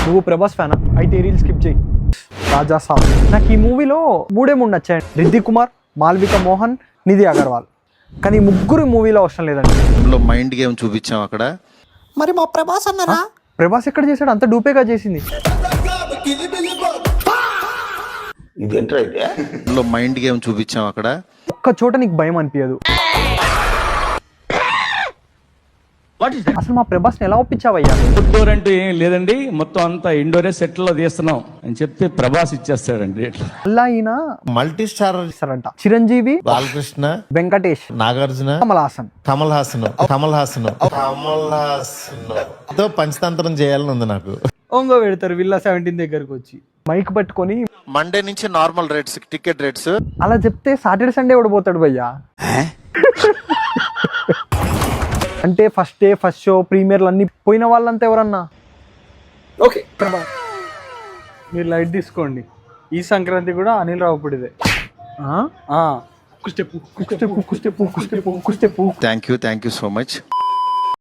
నువ్వు ప్రభాస్ ఫ్యానా అయితే ఈ రీల్ స్కిప్ చేయి. రాజా సాబ్ నాకు ఈ మూవీలో మూడు నచ్చాయి. రిద్దిక్ కుమార్, మాల్విక మోహన్, నిధి అగర్వాల్. కానీ ఈ ముగ్గురు మూవీలో అవసరం లేదండి. మైండ్ గేమ్ చూపించాం అక్కడ. మరి మా ప్రభాస్ అన్నారా? ప్రభాస్ ఎక్కడ చేశాడు? అంత డూపేగా చేసింది. మైండ్ గేమ్ చూపించాం అక్కడ. ఒక్క చోట నీకు భయం అనిపించదు. అసలు మా ప్రభాస్ ఎలా ఒప్పించావయ్యా? అవుట్డోర్ అంటూ ఏం లేదండి, మొత్తం అంతా ఇండోరే సెట్ లో తీస్తున్నాం అని చెప్తే ప్రభాస్ ఇచ్చేస్తాడండి. అలా ఈయన మల్టీ స్టార్ ఇస్తారంట. చిరంజీవి, బాలకృష్ణ, వెంకటేష్, నాగార్జున, కమల్ హాసన్ తో పంచతంత్రం చేయాలని ఉంది నాకు. ఓంగో పెడతారు విల్లా 17 దగ్గరకు వచ్చి మైక్ పట్టుకొని. మండే నుంచి నార్మల్ రేట్స్, టికెట్ రేట్స్ అలా చెప్తే సాటర్డే సండే ఓడిపోతాడు భయ్యా. అంటే ఫస్ట్ డే ఫస్ట్ షో ప్రీమియర్లు అన్ని పోయిన వాళ్ళంతా ఎవరన్నా? ఓకే మీరు లైట్ తీసుకోండి. ఈ సంక్రాంతి కూడా అనిల్ రావుపూడిదే. Thank you so much.